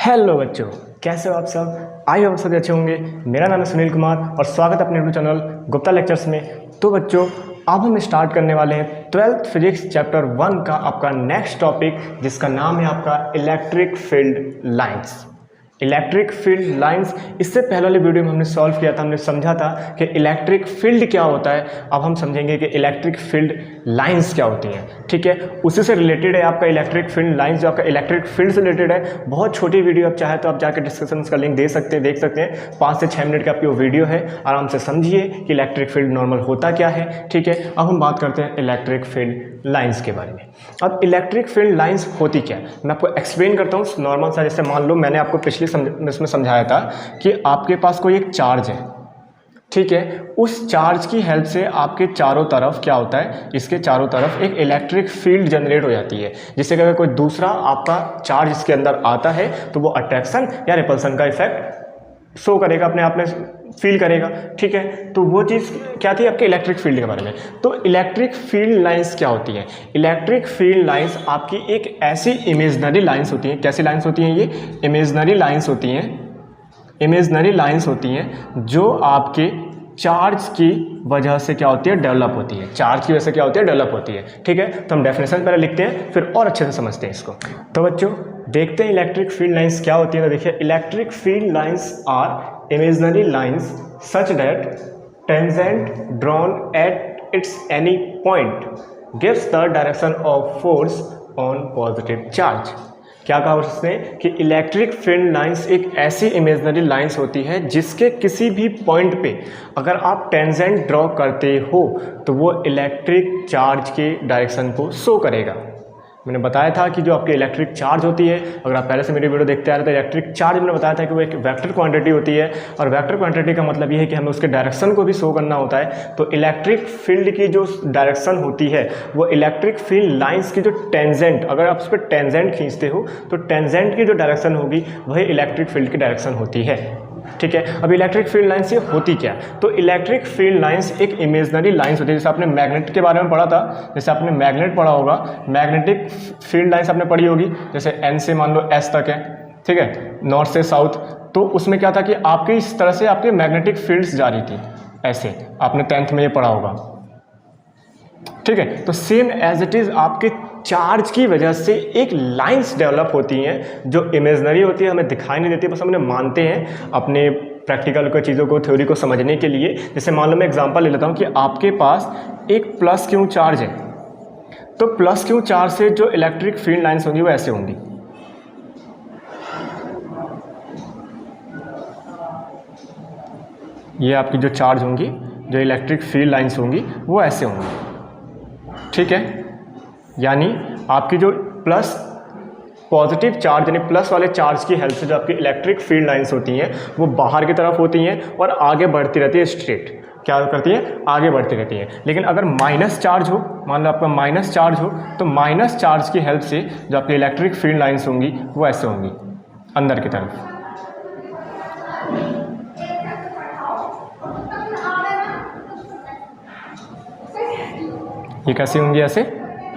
Hello बच्चों, कैसे हो आप सब। आई होप सभी अच्छे होंगे। मेरा नाम है सुनील कुमार और स्वागत है अपने यूट्यूब चैनल गुप्ता लेक्चर्स में। तो बच्चों, अब हम स्टार्ट करने वाले हैं 12th फिजिक्स चैप्टर 1 का आपका नेक्स्ट टॉपिक, जिसका नाम है आपका electric field lines. Electric field lines इससे पहले वाले वीडियो में हमने सॉल्व किया था, हमने समझा था कि इलेक्ट्रिक फील्ड क्या होता है। अब हम समझेंगे कि इलेक्ट्रिक फील्ड लाइंस क्या होती हैं। ठीक है, उसी से रिलेटेड है आपका इलेक्ट्रिक फील्ड लाइंस, जो आपका इलेक्ट्रिक फील्ड से रिलेटेड है। बहुत छोटी वीडियो, आप चाहे तो आप जाकर डिस्क्रिप्शन का लिंक देख सकते हैं। 5 से 6 मिनट की आपकी वो वीडियो है। आराम से समझिए कि इलेक्ट्रिक फील्ड नॉर्मल होता क्या है। ठीक है, अब हम बात करते हैं इलेक्ट्रिक फील्ड लाइंस के बारे में। अब इलेक्ट्रिक फील्ड लाइंस होती क्या है, मैं आपको एक्सप्लेन करता हूँ नॉर्मल सा। जैसे मान लो मैंने आपको पिछले इसमें समझाया था कि आपके पास कोई एक चार्ज है। ठीक है, उस चार्ज की हेल्प से आपके चारों तरफ क्या होता है, इसके चारों तरफ एक इलेक्ट्रिक फील्ड जनरेट हो जाती है, जिससे कि अगर कोई दूसरा आपका चार्ज इसके अंदर आता है तो वो अट्रैक्शन या रिपल्सन का इफेक्ट शो करेगा, अपने आप में फील करेगा। ठीक है, तो वो चीज़ क्या थी आपके इलेक्ट्रिक फील्ड के बारे में। तो इलेक्ट्रिक फील्ड लाइंस क्या होती है। इलेक्ट्रिक फील्ड लाइंस आपकी एक ऐसी इमेजनरी लाइंस होती हैं। कैसी लाइंस होती हैं ये? इमेजनरी लाइंस होती हैं। इमेजनरी लाइंस होती हैं जो आपके चार्ज की वजह से क्या होती है, डेवलप होती है। चार्ज की वजह से क्या होती है, डेवलप होती है। ठीक है, तो हम डेफिनेशन पहले लिखते हैं, फिर और अच्छे से समझते हैं इसको। तो बच्चों देखते हैं इलेक्ट्रिक फील्ड लाइंस क्या होती है। तो देखिए, electric field lines are imaginary lines such that tangent drawn at its any point gives the direction of force on positive charge. क्या कहा उसने कि इलेक्ट्रिक फील्ड लाइंस एक ऐसी इमेजनरी लाइंस होती है जिसके किसी भी पॉइंट पे अगर आप टेंजेंट ड्रॉ करते हो तो वो इलेक्ट्रिक चार्ज के डायरेक्शन को शो करेगा। मैंने बताया था कि जो आपकी इलेक्ट्रिक चार्ज होती है, अगर आप पहले से मेरी वीडियो देखते आ रहे थे, इलेक्ट्रिक चार्ज मैंने बताया था कि वो एक वेक्टर क्वांटिटी होती है। और वेक्टर क्वांटिटी का मतलब ये है कि हमें उसके डायरेक्शन को भी शो करना होता है। तो इलेक्ट्रिक फील्ड की जो डायरेक्शन होती है वो इलेक्ट्रिक फील्ड लाइंस की जो टेंजेंट, अगर आप उस पर टेंजेंट खींचते हो तो टेंजेंट की जो डायरेक्शन होगी वही इलेक्ट्रिक फील्ड की डायरेक्शन होती है। ठीक है, अब इलेक्ट्रिक फील्ड लाइंस ये होती क्या? तो इलेक्ट्रिक फील्ड लाइंस एक इमेजनरी लाइंस होती है। जैसे आपने मैग्नेट के बारे में पढ़ा था, जैसे आपने मैग्नेट पढ़ा होगा, मैग्नेटिक फील्ड लाइंस आपने पढ़ी होगी। जैसे एन से मान लो एस तक है, ठीक है, नॉर्थ से साउथ। तो उसमें क्या था कि आपकी इस तरह से आपकी मैग्नेटिक फील्ड्स जा रही थी, ऐसे आपने 10th में ये पढ़ा होगा। ठीक है, तो सेम एज इट इज़ आपके चार्ज की वजह से एक लाइंस डेवलप होती हैं जो इमेजनरी होती है, हमें दिखाई नहीं देती, बस हम उन्हें मानते हैं अपने प्रैक्टिकल को, चीज़ों को, थ्योरी को समझने के लिए। जैसे मान लो मैं एग्जांपल ले लेता हूँ कि आपके पास एक प्लस क्यू चार्ज है, तो प्लस क्यू चार्ज से जो इलेक्ट्रिक फील्ड लाइंस होंगी वो ऐसे होंगी। ये आपकी जो चार्ज होंगी, जो इलेक्ट्रिक फील्ड लाइंस होंगी वो ऐसे होंगी। ठीक है, यानी आपकी जो प्लस पॉजिटिव चार्ज यानी प्लस वाले चार्ज की हेल्प से जो आपकी इलेक्ट्रिक फील्ड लाइंस होती हैं वो बाहर की तरफ होती हैं और आगे बढ़ती रहती है स्ट्रेट। क्या करती है? आगे बढ़ती रहती है। लेकिन अगर माइनस चार्ज हो, मान लो आपका माइनस चार्ज हो, तो माइनस चार्ज की हेल्प से जो आपकी इलेक्ट्रिक फील्ड लाइंस होंगी वो ऐसे होंगी, अंदर की तरफ। ये कैसी होंगी? ऐसे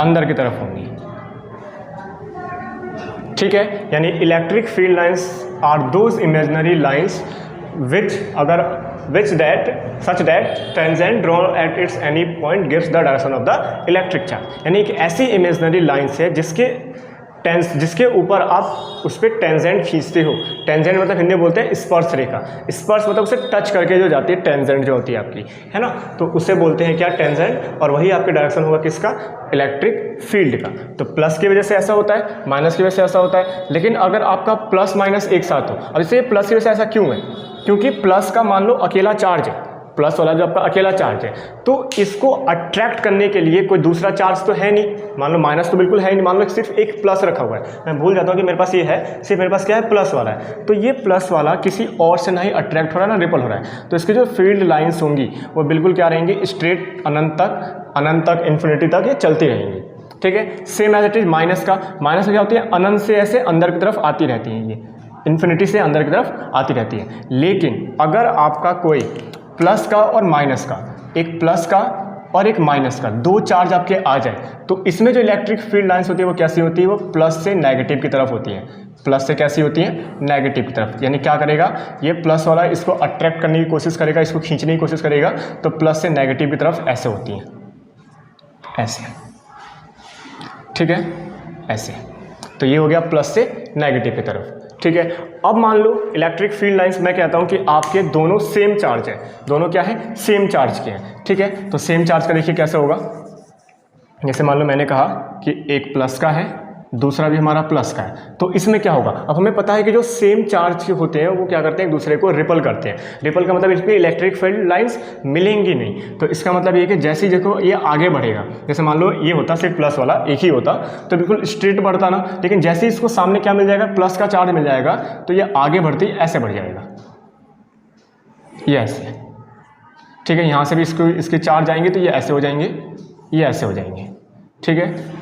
अंदर की तरफ होंगी। ठीक है, यानी electric field lines are those imaginary lines which such that tangent drawn at its any point gives the direction of the electric charge। यानी एक ऐसी इमेजनरी लाइंस है जिसके ऊपर आप उस पर टेंजेंट खींचते हो। टेंजेंट मतलब हिंदी में बोलते हैं स्पर्श रेखा। स्पर्श मतलब उसे टच करके जो जाती है टेंजेंट जो होती है आपकी, है ना, तो उसे बोलते हैं क्या? टेंजेंट। और वही आपके डायरेक्शन होगा किसका? इलेक्ट्रिक फील्ड का। तो प्लस की वजह से ऐसा होता है, माइनस की वजह से ऐसा होता है। लेकिन अगर आपका प्लस माइनस एक साथ हो, अब इसे प्लस की वजह से ऐसा क्यों है? क्योंकि प्लस का मान लो अकेला चार्ज है, प्लस वाला जो आपका अकेला चार्ज है, तो इसको अट्रैक्ट करने के लिए कोई दूसरा चार्ज तो है नहीं। मान लो माइनस तो बिल्कुल है ही नहीं, मान लो सिर्फ एक प्लस रखा हुआ है। मैं भूल जाता हूँ कि मेरे पास ये है, सिर्फ मेरे पास क्या है? प्लस वाला है। तो ये प्लस वाला किसी और से नहीं अट्रैक्ट हो रहा है, ना रिपल हो रहा है। तो इसकी जो फील्ड लाइंस होंगी वो बिल्कुल क्या रहेंगी? स्ट्रेट अनंत तक इन्फिनिटी तक ये चलती रहेंगी। ठीक है, same as it is minus का क्या होती है? अनंत से ऐसे अंदर की तरफ आती रहती हैं, ये इन्फिनिटी से अंदर की तरफ आती रहती है। लेकिन अगर आपका कोई प्लस का और माइनस का, एक प्लस का और एक माइनस का, दो चार्ज आपके आ जाए, तो इसमें जो इलेक्ट्रिक फील्ड लाइंस होती है वो कैसी होती है? वो प्लस से नेगेटिव की तरफ होती है। प्लस से कैसी होती है, नेगेटिव की तरफ। यानी क्या करेगा, ये प्लस वाला इसको अट्रैक्ट करने की कोशिश करेगा, इसको खींचने की कोशिश करेगा, तो प्लस से नेगेटिव की तरफ ऐसे होती हैं, ऐसे, ठीक है, ऐसे। तो ये हो गया प्लस से नेगेटिव की तरफ, ठीक है। अब मान लो इलेक्ट्रिक फील्ड लाइंस, मैं कहता हूँ कि आपके दोनों सेम चार्ज है, दोनों क्या है, सेम चार्ज के हैं, ठीक है। तो सेम चार्ज का देखिए कैसे होगा, जैसे मान लो मैंने कहा कि एक प्लस का है, दूसरा भी हमारा प्लस का है, तो इसमें क्या होगा, अब हमें पता है कि जो सेम चार्ज के होते हैं वो क्या करते हैं, एक दूसरे को रिपल करते हैं। रिपल का मतलब इसमें इलेक्ट्रिक फील्ड लाइंस मिलेंगी नहीं, तो इसका मतलब ये कि जैसे ही देखो ये आगे बढ़ेगा, जैसे मान लो ये होता सिर्फ प्लस वाला एक ही होता तो बिल्कुल स्ट्रेट बढ़ता ना, लेकिन जैसे ही इसको सामने क्या मिल जाएगा, प्लस का चार्ज मिल जाएगा, तो ये आगे बढ़ते ही ऐसे बढ़ जाएगा, ये ऐसे, ठीक है। यहाँ से भी इसके चार्ज आएंगे तो ये ऐसे हो जाएंगे, ये ऐसे हो जाएंगे, ठीक है।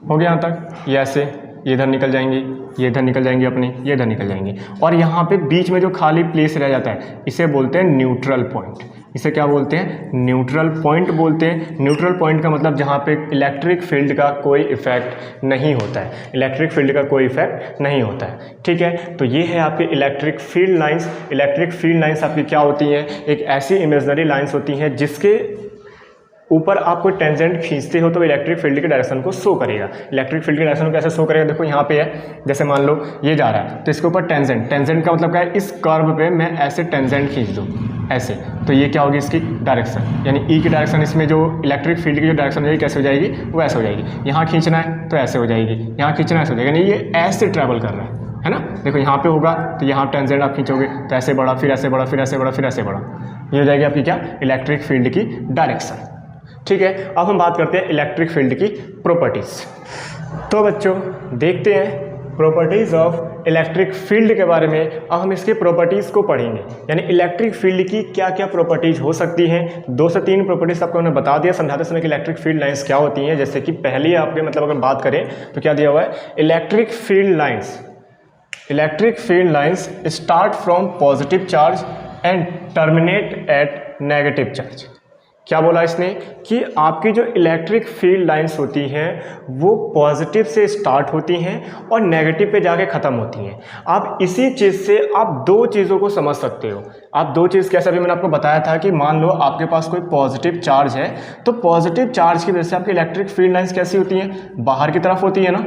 हो गया यहाँ तक, ये ऐसे, ये इधर निकल जाएंगे, ये इधर निकल जाएंगे अपने, ये इधर निकल जाएंगे, और यहाँ पे बीच में जो खाली प्लेस रह जाता है इसे बोलते हैं न्यूट्रल पॉइंट। इसे क्या बोलते हैं, न्यूट्रल पॉइंट बोलते हैं। न्यूट्रल पॉइंट का मतलब जहाँ पे इलेक्ट्रिक फील्ड का कोई इफेक्ट नहीं होता है, इलेक्ट्रिक फील्ड का कोई इफेक्ट नहीं होता है, ठीक है। तो ये है आपके electric field lines. Electric field lines आपकी क्या होती हैं, एक ऐसी इमेजिनरी लाइंस होती हैं जिसके ऊपर आप कोई टेंजेंट खींचते हो तो इलेक्ट्रिक फील्ड के डायरेक्शन को शो करेगा। इलेक्ट्रिक फील्ड के डायरेक्शन को कैसे शो करेगा, देखो यहाँ पे है, जैसे मान लो ये जा रहा है तो इसके ऊपर टेंजेंट, टेंजेंट का मतलब क्या है, इस कर्व पे मैं ऐसे टेंजेंट खींच दूँ ऐसे, तो ये क्या होगी, इसकी डायरेक्शन, यानी ई की डायरेक्शन, इसमें जो इलेक्ट्रिक फील्ड की जो डायरेक्शन हो जाएगी कैसे हो जाएगी, वो ऐसे हो जाएगी। यहाँ खींचना है तो ऐसे हो जाएगी, यहाँ खींचना ऐसे हो जाएगा, यानी ये ऐसे ट्रैवल कर रहा है ना। देखो यहाँ पे होगा तो यहाँ टेंजेंट आप खींचोगे तो ऐसे बढ़ा, फिर ऐसे बढ़ा, फिर ऐसे बढ़ा, फिर ऐसे बढ़ा, ये हो जाएगी आपकी क्या, इलेक्ट्रिक फील्ड की डायरेक्शन, ठीक है। अब हम बात करते हैं इलेक्ट्रिक फील्ड की प्रॉपर्टीज। तो बच्चों देखते हैं प्रॉपर्टीज ऑफ इलेक्ट्रिक फील्ड के बारे में। अब हम इसके प्रॉपर्टीज को पढ़ेंगे, यानी इलेक्ट्रिक फील्ड की क्या क्या प्रॉपर्टीज हो सकती हैं। 2 से 3 प्रॉपर्टीज आपको हमने बता दिया समझाते समय कि इलेक्ट्रिक फील्ड लाइंस क्या होती हैं। जैसे कि पहले आपके मतलब अगर बात करें तो क्या दिया हुआ है, electric field lines, electric field lines start from positive charge and terminate at negative charge. क्या बोला इसने कि आपकी जो इलेक्ट्रिक फील्ड लाइंस होती हैं वो पॉजिटिव से स्टार्ट होती हैं और नेगेटिव पे जाके ख़त्म होती हैं। आप इसी चीज़ से आप 2 चीज़ों को समझ सकते हो। आप 2 चीज़ कैसे, अभी मैंने आपको बताया था कि मान लो आपके पास कोई पॉजिटिव चार्ज है तो पॉजिटिव चार्ज की वजह से आपकी इलेक्ट्रिक फील्ड लाइंस कैसी होती हैं, बाहर की तरफ होती है ना,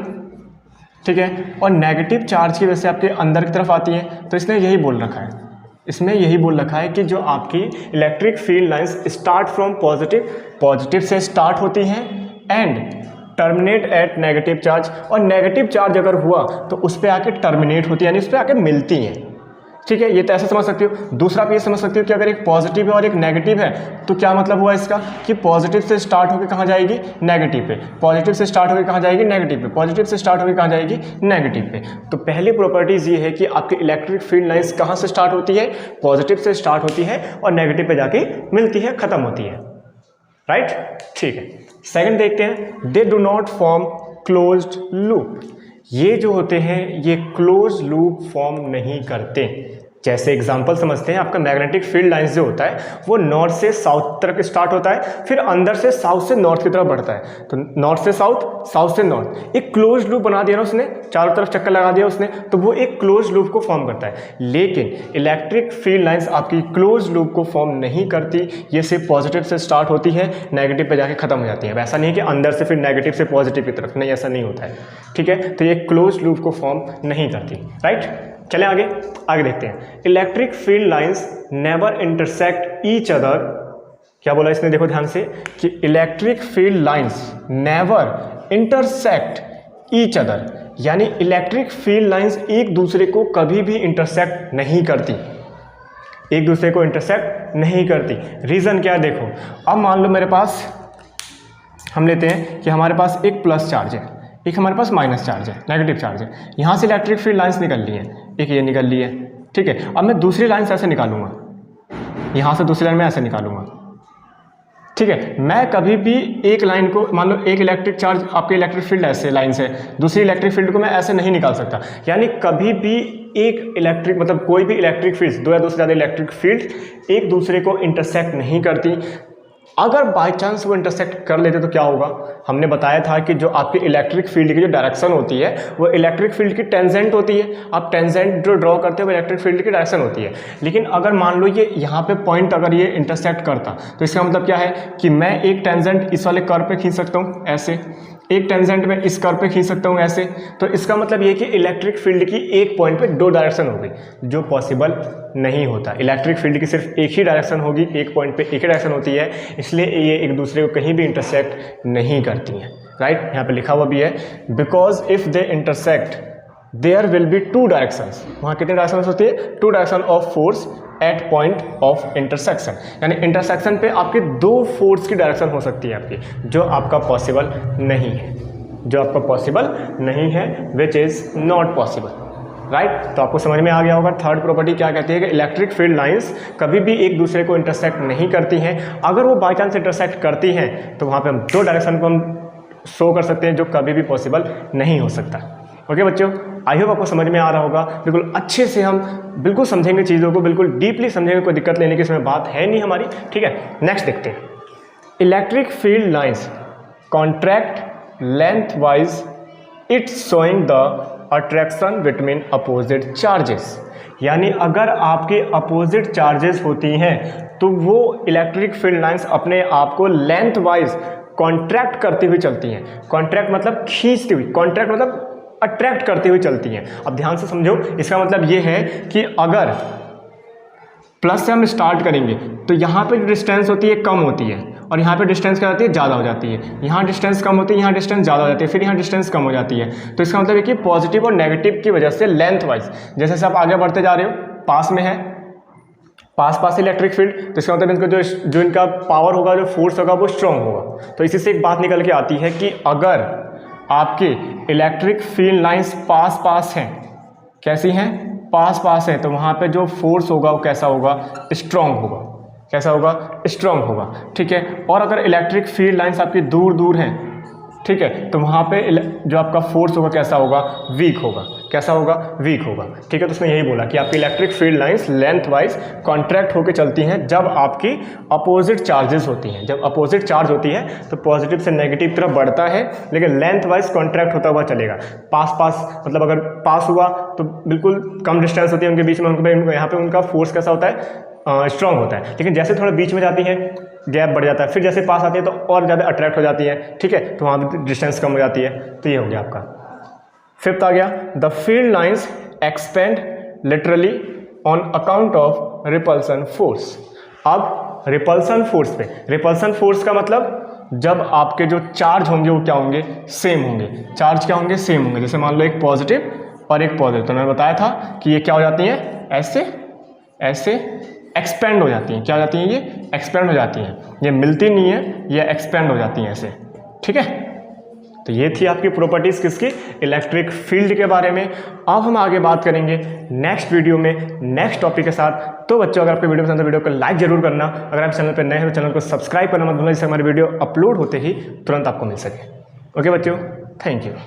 ठीक है, और नेगेटिव चार्ज की वजह से आपके अंदर की तरफ आती हैं। तो इसने यही बोल रखा है, इसमें यही बोल रखा है कि जो आपकी electric field lines start from positive, positive से स्टार्ट होती हैं and terminate at negative charge, और नेगेटिव चार्ज अगर हुआ तो उस पर आके टर्मिनेट होती है, यानी उस पर आके मिलती हैं, ठीक है। ये तो ऐसे समझ सकते हो। दूसरा भी ये समझ सकते हो कि अगर एक पॉजिटिव है और एक नेगेटिव है तो क्या मतलब हुआ इसका कि पॉजिटिव से स्टार्ट होकर कहाँ जाएगी, नेगेटिव पे, पॉजिटिव से स्टार्ट होकर कहाँ जाएगी, नेगेटिव पे, पॉजिटिव से स्टार्ट होकर कहाँ जाएगी, नेगेटिव पे। तो पहली प्रॉपर्टीज ये है कि आपकी इलेक्ट्रिक फील्ड लाइंस कहाँ से स्टार्ट होती है, पॉजिटिव से स्टार्ट होती है और नेगेटिव पे जाके मिलती है, खत्म होती है, राइट, ठीक है। सेकेंड देखते हैं, they do not form closed loop. ये जो होते हैं ये क्लोज लूप फॉर्म नहीं करते। जैसे एग्जांपल समझते हैं, आपका मैग्नेटिक फील्ड लाइंस जो होता है वो नॉर्थ से साउथ तरफ स्टार्ट होता है, फिर अंदर से साउथ से नॉर्थ की तरफ बढ़ता है। तो नॉर्थ से साउथ, साउथ से नॉर्थ, एक क्लोज लूप बना दिया ना उसने, चारों तरफ चक्कर लगा दिया उसने, तो वो एक क्लोज लूप को फॉर्म करता है। लेकिन इलेक्ट्रिक फील्ड लाइंस आपकी क्लोज लूप को फॉर्म नहीं करती, ये सिर्फ पॉजिटिव से स्टार्ट होती है, नेगेटिव पे जाके खत्म हो जाती है। वैसा नहीं है कि अंदर से फिर नेगेटिव से पॉजिटिव की तरफ, नहीं, ऐसा नहीं होता है, ठीक है। तो ये क्लोज लूप को फॉर्म नहीं करती, राइट। चलें आगे, आगे देखते हैं। Electric field lines never intersect each other. क्या बोला इसने, देखो ध्यान से, कि electric field lines never intersect each other, यानी इलेक्ट्रिक फील्ड लाइंस एक दूसरे को कभी भी इंटरसेक्ट नहीं करती, एक दूसरे को इंटरसेक्ट नहीं करती। रीज़न क्या है, देखो अब मान लो मेरे पास, हम लेते हैं कि हमारे पास एक प्लस चार्ज है, एक हमारे पास माइनस चार्ज है, नेगेटिव चार्ज है। यहाँ से इलेक्ट्रिक फील्ड लाइंस निकल ली हैं, एक ये निकल ली है, ठीक है। अब मैं दूसरी लाइन से ऐसे निकालूंगा, यहाँ से दूसरी लाइन में ऐसे निकालूंगा, ठीक है। मैं कभी भी एक लाइन को, मान लो एक इलेक्ट्रिक चार्ज, आपके इलेक्ट्रिक फील्ड ऐसे लाइन से, दूसरी इलेक्ट्रिक फील्ड को मैं ऐसे नहीं निकाल सकता। यानी कभी भी एक इलेक्ट्रिक, मतलब कोई भी इलेक्ट्रिक फील्ड, 2 या 2 से ज़्यादा इलेक्ट्रिक फील्ड एक दूसरे को इंटरसेक्ट नहीं करती। अगर बाय चांस वो इंटरसेक्ट कर लेते तो क्या होगा, हमने बताया था कि जो आपकी इलेक्ट्रिक फील्ड की जो डायरेक्शन होती है वो इलेक्ट्रिक फील्ड की टेंजेंट होती है। आप टेंजेंट जो ड्रॉ करते हो वो इलेक्ट्रिक फील्ड की डायरेक्शन होती है। लेकिन अगर मान लो ये यहाँ पे पॉइंट अगर ये इंटरसेक्ट करता तो इसका मतलब क्या है कि मैं एक टेंजेंट इस वाले कर्व पे खींच सकता हूँ ऐसे, एक टेंजेंट में इस कर्व पे खींच सकता हूँ ऐसे। तो इसका मतलब ये कि इलेक्ट्रिक फील्ड की एक पॉइंट पे दो डायरेक्शन होगी, जो पॉसिबल नहीं होता। इलेक्ट्रिक फील्ड की सिर्फ एक ही डायरेक्शन होगी, एक पॉइंट पे एक ही डायरेक्शन होती है, इसलिए ये एक दूसरे को कहीं भी इंटरसेक्ट नहीं करती हैं। राइट, यहाँ पे लिखा हुआ भी है because if they intersect there will be two directions. वहाँ कितनी डायरेक्शन होती है, two direction of force at point of intersection, यानी इंटरसेक्शन पे आपके दो फोर्स की डायरेक्शन हो सकती है आपकी, जो आपका पॉसिबल नहीं है, जो आपका पॉसिबल नहीं है, which is not possible. Right, तो आपको समझ में आ गया होगा थर्ड प्रॉपर्टी क्या कहती है कि इलेक्ट्रिक फील्ड लाइंस कभी भी एक दूसरे को इंटरसेक्ट नहीं करती हैं। अगर वो बाई चांस इंटरसेक्ट करती हैं तो वहाँ पे हम दो डायरेक्शन को हम शो कर सकते हैं, जो कभी भी पॉसिबल नहीं हो सकता। ओके बच्चों, आई होप आपको समझ में आ रहा होगा। बिल्कुल अच्छे से हम बिल्कुल समझेंगे चीज़ों को, बिल्कुल डीपली समझेंगे, कोई दिक्कत लेने की इसमें बात है नहीं हमारी। ठीक है, नेक्स्ट देखते हैं। Electric field lines contract length wise it's showing the attraction between opposite charges, यानी अगर आपके अपोजिट चार्जेस होती हैं तो वो इलेक्ट्रिक फील्ड लाइंस अपने आप को लेंथ वाइज कॉन्ट्रैक्ट करती हुई चलती हैं। कॉन्ट्रैक्ट मतलब खींचती हुई, कॉन्ट्रैक्ट मतलब अट्रैक्ट करती हुई चलती हैं। अब ध्यान से समझो, इसका मतलब ये है कि अगर प्लस से हम स्टार्ट करेंगे तो यहाँ पे जो डिस्टेंस होती है कम होती है, और यहाँ पे डिस्टेंस क्या होती है, ज़्यादा हो जाती है। यहाँ डिस्टेंस कम होती है, यहाँ डिस्टेंस ज़्यादा हो जाती है, फिर यहाँ डिस्टेंस कम हो जाती है। तो इसका मतलब है कि पॉजिटिव और नेगेटिव की वजह से लेंथ वाइज जैसे जैसे आप आगे बढ़ते जा रहे हो, पास में है, पास इलेक्ट्रिक फील्ड, तो इसका मतलब इनका जो इनका पावर होगा, जो फोर्स होगा वो स्ट्रॉन्ग होगा। तो इसी से एक बात निकल के आती है कि अगर आपके इलेक्ट्रिक फील्ड लाइंस पास हैं, कैसी हैं, पास हैं, तो वहाँ पे जो फोर्स होगा वो कैसा होगा, स्ट्रॉन्ग होगा। कैसा होगा, स्ट्रॉन्ग होगा। ठीक है, और अगर इलेक्ट्रिक फील्ड लाइंस आपकी दूर हैं, ठीक है, तो वहाँ पे जो आपका फोर्स होगा कैसा होगा, वीक होगा। कैसा होगा, वीक होगा। ठीक है, तो उसने यही बोला कि आपकी electric field lines length wise contract होकर चलती हैं जब आपकी अपोजिट चार्जेस होती हैं। जब अपोजिट चार्ज होती है तो पॉजिटिव से नेगेटिव तरफ बढ़ता है, लेकिन लेंथ वाइज कॉन्ट्रैक्ट होता हुआ चलेगा। पास मतलब अगर पास हुआ तो बिल्कुल कम डिस्टेंस होती है उनके बीच में, यहाँ पे उनका फोर्स कैसा होता है, स्ट्रॉन्ग होता है। लेकिन जैसे थोड़ा बीच में जाती है गैप बढ़ जाता है, फिर जैसे पास आती है तो और ज़्यादा अट्रैक्ट हो जाती है। ठीक है, तो वहाँ पर डिस्टेंस कम हो जाती है। तो ये हो गया आपका फिफ्थ आ गया, the field lines expand literally on account of repulsion force. अब रिपल्सन फोर्स पे, रिपल्सन फोर्स का मतलब जब आपके जो चार्ज होंगे वो क्या होंगे, सेम होंगे। चार्ज क्या होंगे, सेम होंगे। जैसे मान लो एक पॉजिटिव और एक पॉजिटिव, तो मैंने बताया था कि ये क्या हो जाती हैं, ऐसे एक्सपेंड हो जाती हैं। क्या हो जाती हैं, ये एक्सपेंड हो जाती हैं। ये मिलती नहीं है, ये एक्सपेंड हो जाती हैं ऐसे। ठीक है, तो ये थी आपकी प्रॉपर्टीज़ किसकी, इलेक्ट्रिक फील्ड के बारे में। अब हम आगे बात करेंगे नेक्स्ट वीडियो में नेक्स्ट टॉपिक के साथ। तो बच्चों, अगर आपको वीडियो पसंद है वीडियो को लाइक जरूर करना। अगर आप चैनल पर नए हैं तो चैनल को सब्सक्राइब करना मत भूलना, जिससे हमारी वीडियो अपलोड होते ही तुरंत आपको मिल सके। ओके बच्चों, थैंक यू।